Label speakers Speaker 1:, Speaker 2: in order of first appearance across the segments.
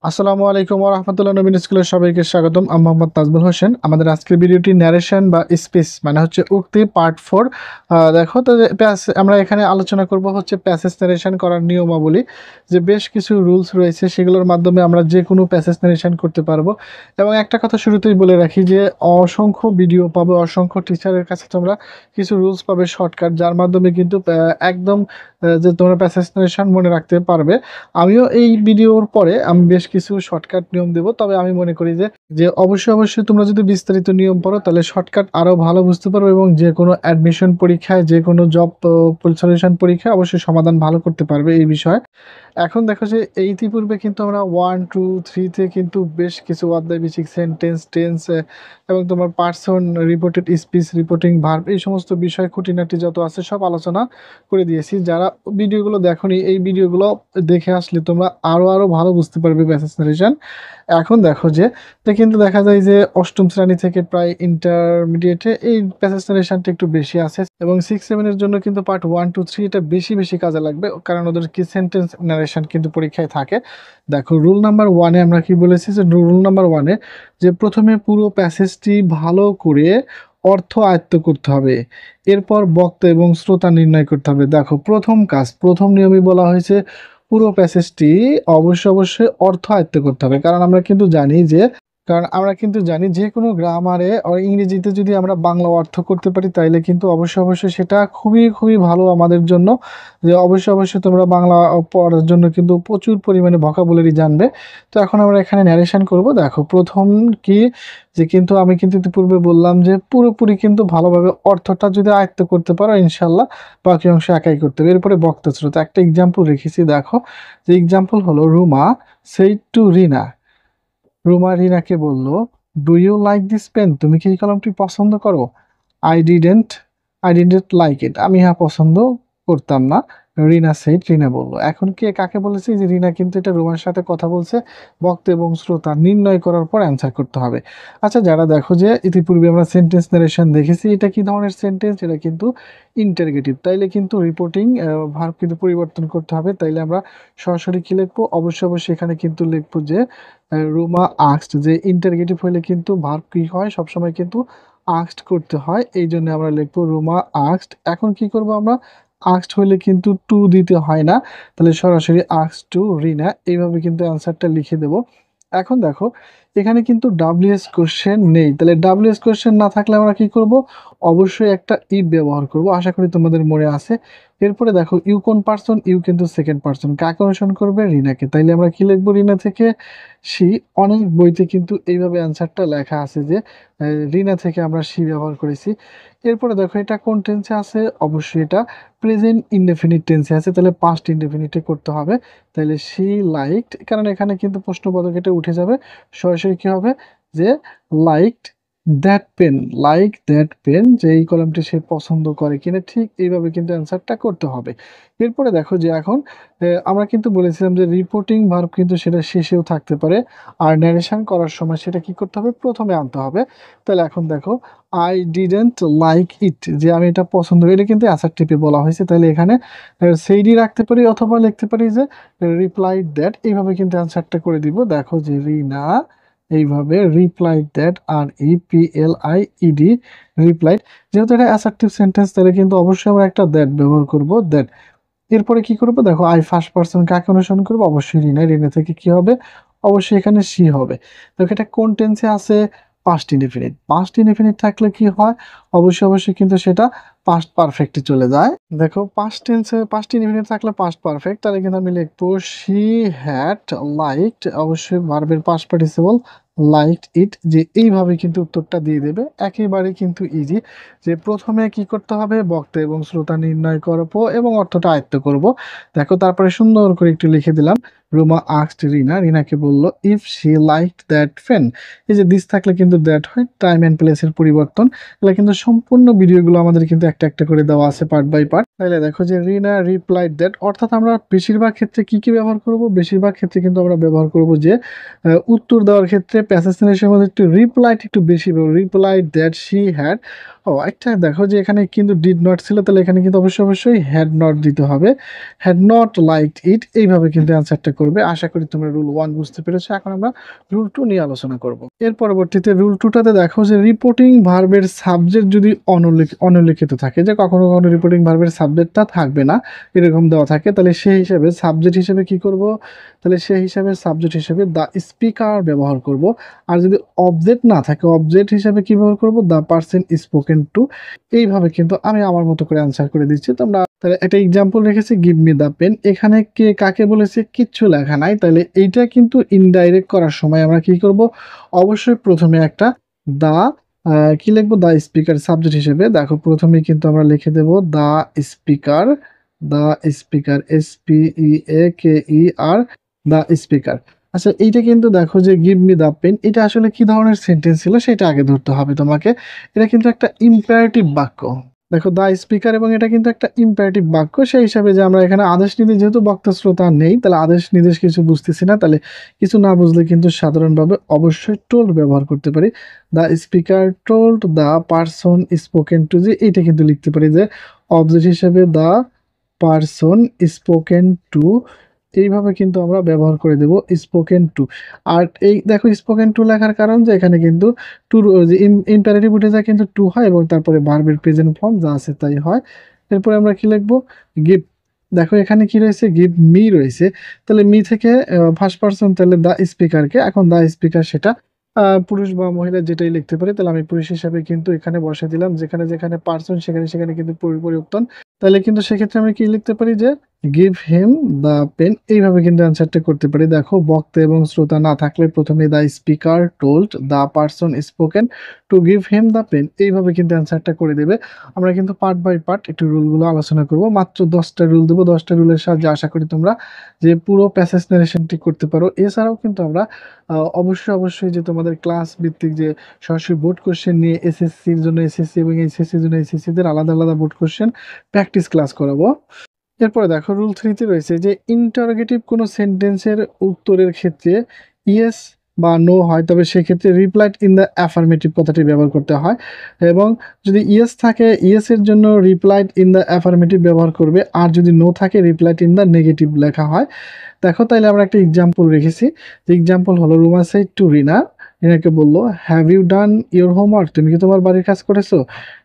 Speaker 1: আসসালামু আলাইকুম ওয়া রাহমাতুল্লাহি নবীন স্কুলের সবাইকে স্বাগতম। আমি মোহাম্মদ তাজমুল হোসেন। আমাদের আজকের ভিডিওটি ন্যারেশন বা স্পিচ মানে হচ্ছে উক্তি পার্ট 4। দেখো তো যে আমরা এখানে আলোচনা করব হচ্ছে প্যাসেজ ন্যারেশন করার নিয়মাবলী। যে বেশ কিছু রুলস রয়েছে সেগুলোর মাধ্যমে আমরা যে কোনো প্যাসেজ ন্যারেশন করতে পারবো। এবং একটা কথা শুরুতেই বলে রাখি যে অসংখ্য ভিডিও পাবে, অসংখ্য টিচারের কাছে তোমরা কিছু রুলস পাবে শর্টকাট, যার মাধ্যমে কিন্তু একদম যে তোমরা প্যাসেজ ন্যারেশন মনে রাখতে পারবে। আমিও এই ভিডিওর পরে আমি বেশ কিছু শর্টকাট নিয়ম দেব। তবে আমি মনে করি যে অবশ্যই তোমরা যদি বিস্তারিত নিয়ম পড়ো তাহলে শর্টকাট আরও ভালো বুঝতে পারবে এবং যে কোনো অ্যাডমিশন পরীক্ষায়, যে কোনো জব সলিউশন পরীক্ষায় অবশ্যই সমাধান ভালো করতে পারবে এই বিষয়ে। এখন দেখো যে এই ইতিপূর্বে কিন্তু আমরা 1, 2, 3 তে কিন্তু বেশ কিছু অধ্যায় বেসিক সেন্টেন্স, টেন্স এবং তোমার person, reported speech, reporting verb এই সমস্ত বিষয় খুঁটিনাটি যত আছে সব আলোচনা করে দিয়েছি। যারা ভিডিওগুলো দেখোনি এই ভিডিওগুলো দেখে আসলে তোমরা আরও ভালো বুঝতে পারবে প্যাসেজ নারেশন। এখন দেখো যে কিন্তু দেখা যায় যে অষ্টম শ্রেণী থেকে প্রায় ইন্টারমিডিয়েটে এই প্যাসেজ নারেশনটা একটু বেশি আছে এবং 6, 7 এর জন্য কিন্তু পার্ট 1, 2, 3 এটা বেশি কাজে লাগবে, কারণ ওদের কি সেন্টেন্স নারেশন কিন্তু পরীক্ষায় থাকে। দেখো রুল নাম্বার 1-এ আমরা কি বলেছি যে রুল নাম্বার 1-এ যে প্রথমে পুরো প্যাসেজটি ভালো করে অর্থ আয়ত্ত করতে হবে, এরপর বক্তা এবং শ্রোতা নির্ণয় করতে হবে। দেখো প্রথম কাজ, প্রথম নিয়মই বলা হয়েছে পুরো প্যাসেজটি অবশ্যই অর্থ আয়ত্ত করতে হবে। কারণ আমরা কিন্তু জানি যে কোনো গ্রামারে ইংরেজিতে যদি আমরা বাংলা অর্থ করতে পারি তাইলে কিন্তু অবশ্যই সেটা খুবই ভালো আমাদের জন্য। যে অবশ্যই তোমরা বাংলা পড়ার জন্য কিন্তু প্রচুর পরিমাণে ভোকাবুলারি জানবে। তো এখন আমরা এখানে ন্যারেশন করব। দেখো প্রথম কি যে কিন্তু আমি কিন্তু ইতিপূর্বে বললাম যে পুরোপুরি কিন্তু ভালোভাবে অর্থটা যদি আয়ত্ত করতে পারো ইনশাল্লাহ বাকি অংশ একাই করতে হবে। এরপরে বক্তা শ্রোতা একটা এক্সাম্পল রেখেছি। দেখো যে এক্সাম্পল হলো রুমা সেইড টু রিনা। রুমা রিনাকে বলল, do you like this pen? তুমি কি এই কলমটি পছন্দ করো? I didn't I didn't like it. আমি পছন্দ করতাম না। রিনা সেইড, রিনা বলল। এখন কে কাকে বলেছে? যে রিনা কিন্তু এটা রুমার সাথে কথা বলছে। বক্তা এবং শ্রোতা নির্ণয় করার পর অ্যান্সার করতে হবে। আচ্ছা, যারা দেখো যে ইতিপূর্বে আমরা সেন্টেন্স নারেশন দেখেছি, এটা কি ধরনের সেন্টেন্স? এটা কিন্তু ইন্টারগেটিভ। তাইলে কিন্তু রিপোর্টিং ভার্ব কিন্তু পরিবর্তন করতে হবে। তাইলে আমরা সরাসরি কি লিখবো? অবশ্যই এখানে কিন্তু লিখবো যে রুমা আস্কড। যে ইন্টারগেটিভ হলে কিন্তু ভার্ব কি হয়? সবসময় কিন্তু আস্কড করতে হয়। এই জন্য আমরা লিখবো রুমা আস্কড। এখন কি করব আমরা? আস্কড হলে কিন্তু টু দিতে হয় না, তাহলে সরাসরি আস্কড টু রিনা এইভাবে কিন্তু অ্যান্সারটা লিখে দেব। এখন দেখো এখানে কিন্তু ডাব্লিউএস কোশ্চেন নেই, তাহলে ডাব্লিউএস কোশ্চেন না থাকলে আমরা কি করব? অবশ্যই একটা ইফ ব্যবহার করব। আশা করি তোমাদের মনে আছে। এরপরে দেখো ইউ কোন পার্সন? ইউ কিন্তু সেকেন্ড পার্সন। কাকে অনুসরণ করবে? রিনাকে। তাইলে আমরা কি লিখবো? রিনা থেকে সি। অনেক বইতে কিন্তু এইভাবে অ্যান্সারটা লেখা আছে যে রিনা থেকে আমরা সি ব্যবহার করেছি। এরপরে দেখো এটা কোন টেন্সে আছে? অবশ্যই এটা প্রেজেন্ট ইনডেফিনিট টেন্সে আছে, তাহলে পাস্ট ইনডেফিনিটে করতে হবে। তাহলে সি লাইকড, কারণ এখানে কিন্তু প্রশ্নবোধক এটা উঠে যাবে। সরাসরি কি হবে? যে liked that pen, like that pen, যে এই কলমটি সে পছন্দ করে কিনা, ঠিক এইভাবে কিন্তু অ্যান্সারটা করতে হবে। এরপরে দেখো যে এখন আমরা কিন্তু বলেছিলাম যে রিপোর্টিং ভার্ব কিন্তু সেটা শেষেও থাকতে পারে, আর ন্যারেশন করার সময় সেটা কি করতে হবে? প্রথমে আনতে হবে। তাহলে এখন দেখো আই ডিডেন্ট লাইক ইট, যে আমি এটা পছন্দ করি, এটা কিন্তু অ্যাসার্টিভে বলা হয়েছে। তাহলে এখানে সেইডি রাখতে পারি অথবা লিখতে পারি যে রিপ্লাইড দ্যাট, এইভাবে কিন্তু অ্যান্সারটা করে দিব। দেখো যে রিনা এইভাবে রিপ্লাইড দ্যাট, আর ইপিএলআইইডি, রিপ্লাইড। যেহেতু এটা অ্যাসার্টিভ সেন্টেন্স তাহলে কিন্তু অবশ্যই আমরা একটা দ্যাট ব্যবহার করব, দ্যাট। এরপরে কি করবো? দেখো আই ফার্স্ট পার্সন কাকে অনুসরণ করবো? অবশ্যই রিনা। রিনা থেকে কি হবে? অবশ্যই এখানে সি হবে। দেখো এটা কোন টেন্সে আছে? Past indefinite. পাস্ট ইনডেফিনিট থাকলে কি হয়? অবশ্যই কিন্তু সেটা পাস্ট পারফেক্টে চলে যায়। দেখো পাস্ট টেন্সে পাস্ট ইনডেফিনিট থাকলে পাস্ট পারফেক্ট, তাহলে কিন্তু আমি লিখবো শি হ্যাড লাইকড, অবশ্যই ভার্বের পাস্ট পার্টিসিপল, লাইকড ইট। যে এইভাবে কিন্তু উত্তরটা দিয়ে দেবে, একেবারে কিন্তু ইজি। যে প্রথমে কি করতে হবে? বক্তা এবং শ্রোতা নির্ণয় করবো এবং অর্থটা আয়ত্ত করব। দেখো তারপরে সুন্দর করে একটু লিখে দিলাম, রুমা আস্কড রিনা, রিনাকে বলল if she liked that pen. এই যে দিস থাকলে কিন্তু দ্যাট হয়, টাইম অ্যান্ড প্লেসের পরিবর্তন। তাহলে কিন্তু সম্পূর্ণ ভিডিওগুলো আমাদের কিন্তু একটা করে দেওয়া আছে পার্ট বাই পার্ট। তাহলে দেখো যে রিনা রিপ্লাইড দ্যাট, অর্থাৎ আমরা বেশিরভাগ ক্ষেত্রে কি ব্যবহার করব? বেশিরভাগ ক্ষেত্রে কিন্তু আমরা ব্যবহার করব যে উত্তর দেওয়ার ক্ষেত্রে প্যাসেজ সেন্টেন্সের মধ্যে একটু রিপ্লাইড একটু বেশি ব্যবহার, রিপ্লাইড দ্যাট শি হ্যাড ও একটা দেখো যে এখানে কিন্তু ডিড নট ছিল, তাহলে এখানে কিন্তু অবশ্যই হ্যাড নট দিতে হবে। হ্যাড নট লাইকড ইট, এইভাবে কিন্তু অ্যান্সারটা করবে। আশা করি তোমরা রুল 1 বুঝতে পেরেছো। এখন আমরা রুল 2 নিয়ে আলোচনা করব। এর পরবর্তীতে রুল 2টাতে দেখো যে রিপোর্টিং ভার্বের সাবজেক্ট যদি অনুল্লিখিত থাকে, যে কখনো কখনো রিপোর্টিং ভার্বের সাবজেক্টটা থাকবে না, এরকম দেওয়া থাকে, তাহলে সেই হিসাবে সাবজেক্ট হিসেবে কি করব, তাহলে সেই হিসাবে সাবজেক্ট হিসেবে দ্য স্পিকার ব্যবহার করব। আর যদি অবজেক্ট না থাকে, অবজেক্ট হিসাবে কি ব্যবহার করব, দ্য পারসন স্পোকেন টু। এইভাবে কিন্তু আমি আমার মতো করে অ্যান্সার করে দিচ্ছি। তোমরা তাহলে একটা এক্সাম্পল রেখেছি, গিভ মি দ্য পেন। এখানে কে কাকে বলেছে কিচ্ছু লেখা নাই, তাহলে এইটা কিন্তু ইনডাইরেক্ট করার সময় আমরা কি করব, অবশ্যই প্রথমে একটা দা কি লিখবো, দা স্পিকার সাবজেক্ট হিসেবে। দেখো প্রথমেই কিন্তু আমরা লিখে দেব দা স্পিকার, দা স্পিকার, SPEAKER, দা স্পিকার। আচ্ছা এইটা কিন্তু দেখো যে গিভ মি দ্য পেন, এটা আসলে কি ধরনের সেন্টেন্স ছিল সেটা আগে ধরতে হবে তোমাকে। এটা কিন্তু একটা ইম্পারেটিভ বাক্য। দেখো দা স্পিকার, এবং এটা কিন্তু একটা ইম্পারেটিভ বাক্য। সেই হিসাবে যে আমরা এখানে আদেশ নির্দেশ, যেহেতু বক্তা শ্রোতা নেই, তাহলে আদেশ নির্দেশ কিছু বুঝতেছি না, তাহলে কিছু না বুঝলে কিন্তু সাধারণভাবে অবশ্যই টোল্ড ব্যবহার করতে পারি। The speaker told the person spoken two, যে এইটা কিন্তু লিখতে পারি যে অবজেক্ট হিসেবে দ্য পারসন স্পোকেন টু। এইভাবে কিন্তু আমরা ব্যবহার করে দেব স্পোকেন টু। আর এই দেখো স্পোকেন টু লেখার কারণ যে এখানে কিন্তু টু, যে ইম্পারেটিভ উঠে যায় কিন্তু টু হয়, এবং তারপরে ভার্বের প্রেজেন্ট ফর্ম যা আছে তাই হয়। এরপরে আমরা কি লিখবো, গিভ। দেখো এখানে কি রয়েছে, গিভ মি রয়েছে, তাহলে মি থেকে ফার্স্ট পারসন, তাহলে দা স্পিকারকে, এখন দা স্পিকার সেটা পুরুষ বা মহিলা যেটাই লিখতে পারে, তাহলে আমি পুরুষ হিসাবে কিন্তু এখানে বসে দিলাম। যেখানে যেখানে পারসন সেখানে সেখানে কিন্তু পরিবর্তন, তাহলে কিন্তু সেক্ষেত্রে আমি কি লিখতে পারি যে গিভ হিম দ্য পেন। এইভাবে কিন্তু অ্যান্সারটা করতে পারি। দেখো বক্তা এবং শ্রোতা না থাকলে প্রথমে the speaker told the person spoken to give him the pen, এইভাবে কিন্তু অ্যান্সারটা করে দেবে। আমরা কিন্তু পার্ট বাই পার্ট একটু রুলগুলো আলোচনা করব। মাত্র 10টা রুল দেবো, 10টা রুলের সাহায্যে আশা করি তোমরা যে পুরো প্যাসেজ নারেশনটি করতে পারো। এছাড়াও কিন্তু আমরা অবশ্যই যে তোমাদের ক্লাস ভিত্তিক যে সরাসরি বোর্ড কোশ্চেন নিয়ে এসএসসির জন্য এসএসসি এবং এইচএসসির জন্য এইচএসসিদের আলাদা আলাদা বোর্ড কোশ্চেন প্র্যাকটিস ক্লাস করাবো। এরপরে দেখো রুল 3তে রয়েছে যে ইন্টারোগেটিভ কোনো সেন্টেন্সের উত্তরের ক্ষেত্রে ইয়েস বা নো হয়, তবে সেক্ষেত্রে রিপ্লাইড ইন দ্য অ্যাফার্মেটিভ কথাটি ব্যবহার করতে হয়। এবং যদি ইয়েস থাকে, ইয়েসের জন্য রিপ্লাইড ইন দ্য অ্যাফার্মেটিভ ব্যবহার করবে, আর যদি নো থাকে রিপ্লাইড ইন দ্য নেগেটিভ লেখা হয়। দেখো তাইলে আমরা একটা এক্সাম্পল রেখেছি। এক্সাম্পল হলো রুমা সেড টু রিনা, রিনাকে বললো have you done your homework, তুমি কি তোমার বাড়ির কাজ করেছো?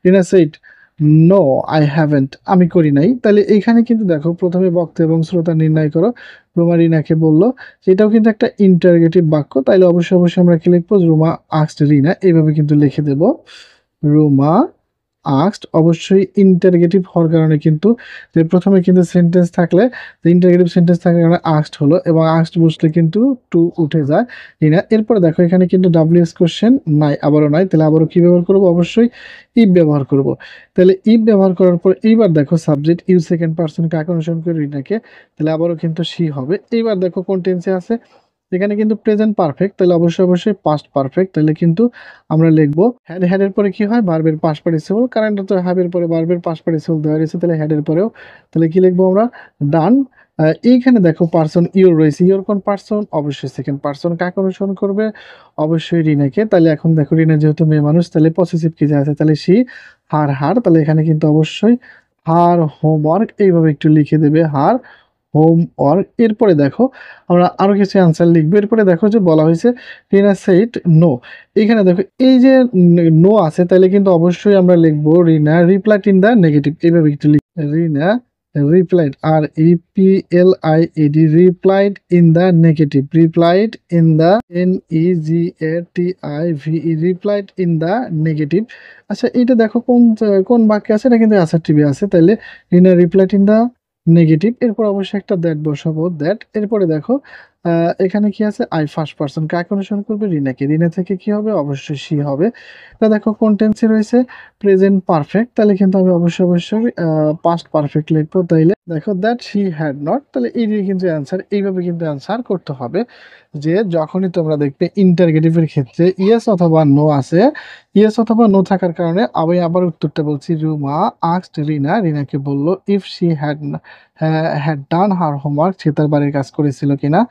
Speaker 1: Rina said no I haven't, আমি করি নাই। তাহলে এইখানে কিন্তু দেখো প্রথমে বক্তা এবং শ্রোতা নির্ণয় করো। রুমা রিনাকে বললো, এটাও কিন্তু একটা ইন্টারগেটিভ বাক্য, তাইলে অবশ্যই আমরা কি লিখবো, রুমা আস্কড রিনা, এইভাবে কিন্তু লিখে দেব। রুমা আস্কড, অবশ্যই ইন্টারগেটিভ হওয়ার কারণে কিন্তু যে প্রথমে কিন্তু সেন্টেন্স থাকলে, ইন্টারগেটিভ সেন্টেন্স থাকার কারণে আস্কড হলো, এবং আস্কড বসলে কিন্তু টু উঠে যায় রিনা। এরপরে দেখো এখানে কিন্তু ডাব্লিউএস কোশ্চেন নাই, আবারও নাই, তাহলে আবারও কি ব্যবহার করবো, অবশ্যই ইফ ব্যবহার করব। তাহলে ইফ ব্যবহার করার পর এইবার দেখো সাবজেক্ট ইউ সেকেন্ড পার্সন কাকে অনুসরণ করে, রিনাকে, তাহলে আবারও কিন্তু সি হবে। এইবার দেখো কোন টেন্সে আছে, এখানে কিন্তু প্রেজেন্ট পারফেক্ট, তাহলে অবশ্যই পাস্ট পারফেক্ট, তাহলে কিন্তু আমরা লিখবো হ্যাড। হ্যাডের পরে কি হয়, ভার্বের পাস্ট পার্টিসিপল, কারণ তো হ্যাভের পরে ভার্বের পাস্ট পার্টিসিপল দেওয়া রয়েছে, তাহলে হ্যাডের পরেও তাহলে কি লিখবো আমরা, ডান। এইখানে দেখো পার্সন ইউর রয়েছে, ইউর কোন পার্সন, অবশ্যই সেকেন্ড পার্সন, কাকে অনুসরণ করবে, অবশ্যই রিনাকে। তাহলে এখন দেখো রিনা যেহেতু মেয়ে মানুষ, তাহলে পসেসিভ কি যা আছে, তাহলে সি, হার, তাহলে এখানে কিন্তু অবশ্যই হার হোমওয়ার্ক, এইভাবে একটু লিখে দেবে হার হোমওয়ার্ক। এরপরে দেখো আমরা আরো কিছু অ্যান্সার লিখবো। এরপরে দেখো যে বলা হয়েছে রিনা সেড নো, এখানে দেখো এই যে নো আছে, তাহলে কিন্তু অবশ্যই আমরা লিখবো Rina replied in the negative, এইভাবে একটু Rina replied, REPLIED, replied in the negative, replied in the NEGATIVE, replied in the negative. আচ্ছা এইটা দেখো কোন কোন বাক্যে আছে, এটা কিন্তু অ্যাসার্টিভে আছে, তাহলে রিনা রিপ্লাইড ইন দ্য নেগেটিভ। এরপর অবশ্যই একটা দ্যাট বসাবো, দ্যাট। এরপরে দেখো এখানে কি আছে, আই ফার্স্ট পার্সন, কাকে অনুসরণ করবে, রিনাকে, রিনা থেকে কি হবে, অবশ্যই সি হবে। তা দেখো কোন টেন্সে রয়েছে, প্রেজেন্ট পারফেক্ট, তাহলে কিন্তু আমি অবশ্যই পাস্ট পারফেক্ট লিখবো। তাইলে দেখো দ্যাট শি হ্যাড নট, তাহলে এই দিয়ে কিন্তু অ্যান্সার, এইভাবে কিন্তু অ্যান্সার করতে হবে। যে যখনই তোমরা দেখবে ইন্টারগেটিভের ক্ষেত্রে ইয়েস অথবা নো আছে, ইয়েস অথবা নো থাকার কারণে আমি আবার উত্তরটা বলছি, রুমা আস্কড রিনা, রিনাকে বললো if she had done her homework, সে তার বাড়ির কাজ করেছিল কিনা।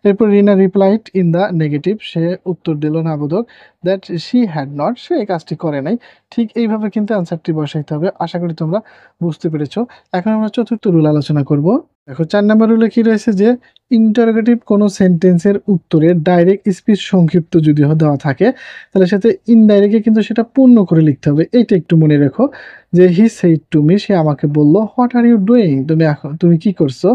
Speaker 1: এরপর Rina replied in the negative, সে উত্তর দিল না বোধক, দ্যাট শি হ্যাড নট, সে এই কাজটি করে নাই। ঠিক এইভাবে কিন্তু অ্যান্সারটি বসাইতে হবে। আশা করি তোমরা বুঝতে পেরেছো। এখন আমরা চতুর্থ রুল আলোচনা করব। দেখো 4 নম্বর রুলে কি রয়েছে যে ইন্টারোগেটিভ কোনো সেন্টেন্সের উত্তরে ডাইরেক্ট স্পিচ সংক্ষিপ্ত যদি দেওয়া থাকে তাহলে সাথে ইনডাইরেক্টলি কিন্তু সেটা পূর্ণ করে লিখতে হবে। এইটা একটু মনে রেখো যে হি সেইড টু মি, সে আমাকে বলল, হোয়াট আর ইউ ডুইং, তুমি কি করছো।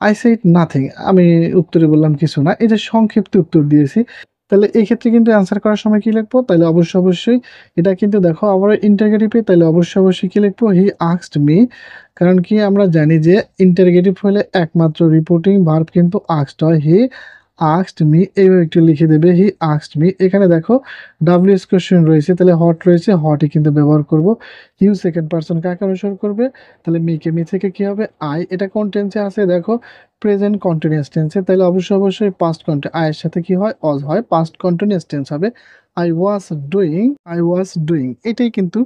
Speaker 1: আই সেইড নাথিং, আমি উত্তরে বললাম কিছু না। এই যে সংক্ষিপ্ত উত্তর দিয়েছি, তাহলে এই ক্ষেত্রে কিন্তু অ্যান্সার করার সময় কি লিখবো, তাহলে অবশ্যই এটা কিন্তু দেখো আবার ইন্টারোগেটিভে, তাহলে অবশ্যই কি লিখবো, হি আস্কড মি। কারণ কি আমরা জানি যে ইন্টারোগেটিভ হলে একমাত্র রিপোর্টিং ভার্ব কিন্তু আস্কড হয়। হি আস্কড মি, এইভাবে একটু লিখে দেবে, হি আস্কড মি। এখানে দেখো ডাব্লিউএস কোশ্চেন রয়েছে, তাহলে হট রয়েছে, হটই কিন্তু ব্যবহার করব। ইউ সেকেন্ড পারসন কাকে অনুসরণ করবে, তাহলে মিকে, মি থেকে কি হবে আই। এটা কোন টেন্সে আছে দেখো, প্রেজেন্ট কন্টিনিউয়াস টেন্সে, তাহলে অবশ্যই পাস্ট কন্টিনিউয়াস, আয়ের সাথে কি হয় অজ হয়, পাস্ট কন্টিনিউয়াস টেন্স হবে। আই ওয়াজ ডুইং, এটাই কিন্তু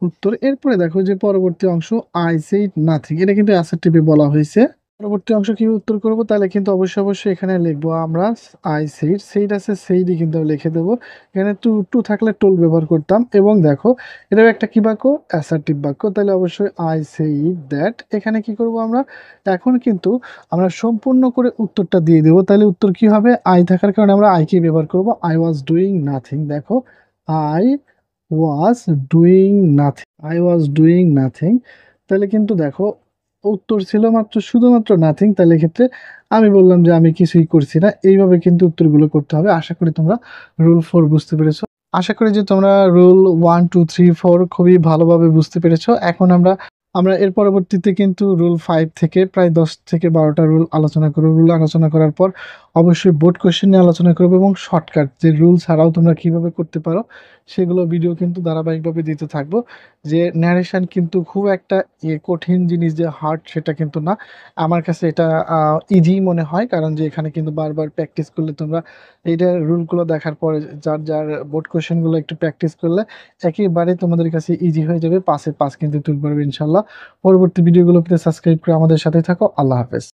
Speaker 1: উত্তর। এরপরে দেখো যে পরবর্তী অংশ, আই সেইড নাথিং, এটা কিন্তু অ্যাসার্টিভে বলা হয়েছে। পরবর্তী অংশ কি উত্তর করব, তাহলে কিন্তু অবশ্যই এখানে লিখবো আমরা আই সেইড, সেইড আছে সেইডই কিন্তু লিখে দেবো। এখানে টু টু থাকলে টোল ব্যবহার করতাম। এবং দেখো এটাও একটা কি বাক্য, অ্যাসার্টিভ বাক্য, তাহলে অবশ্যই আই সেইড দ্যাট। এখানে কি করব আমরা, এখন কিন্তু আমরা সম্পূর্ণ করে উত্তরটা দিয়ে দেবো। তাহলে উত্তর কি হবে, আই থাকার কারণে আমরা আই কে ব্যবহার করব। আই ওয়াজ ডুইং নাথিং, দেখো I was doing nothing, I was doing nothing. তাহলে কিন্তু দেখো উত্তর ছিল মাত্র শুধুমাত্র নাথিং, তাহলে এক্ষেত্রে আমি বললাম যে আমি কিছুই করছি না। এইভাবে কিন্তু উত্তরগুলো করতে হবে। আশা করি তোমরা রুল 4 বুঝতে পেরেছো। আশা করি যে তোমরা রুল 1 2 3 4 খুবই ভালোভাবে বুঝতে পেরেছো। এখন আমরা আমরা এর পরবর্তীতে কিন্তু রুল 5 থেকে প্রায় 10 থেকে 12টা রুল আলোচনা করব। রুল আলোচনা করার পর অবশ্যই বোর্ড কোশ্চেন নিয়ে আলোচনা করব এবং শর্টকাট যে রুল ছাড়াও তোমরা কিভাবে করতে পারো সেগুলো ভিডিও কিন্তু ধারাবাহিকভাবে দিতে থাকবো। যে ন্যারেশন কিন্তু খুব একটা কঠিন জিনিস যে হার্ড, সেটা কিন্তু না। আমার কাছে এটা ইজি মনে হয়, কারণ যে এখানে কিন্তু বারবার প্র্যাকটিস করলে তোমরা এইটা রুলগুলো দেখার পরে যার যার বোর্ড কোশ্চেনগুলো একটু প্র্যাকটিস করলে একেবারে তোমাদের কাছে ইজি হয়ে যাবে। 5-এ 5 কিন্তু তুলতে পারবে ইনশাল্লাহ। পরবর্তী ভিডিওগুলো পেতে সাবস্ক্রাইব করে আমাদের সাথে থাকো। আল্লাহ হাফেজ।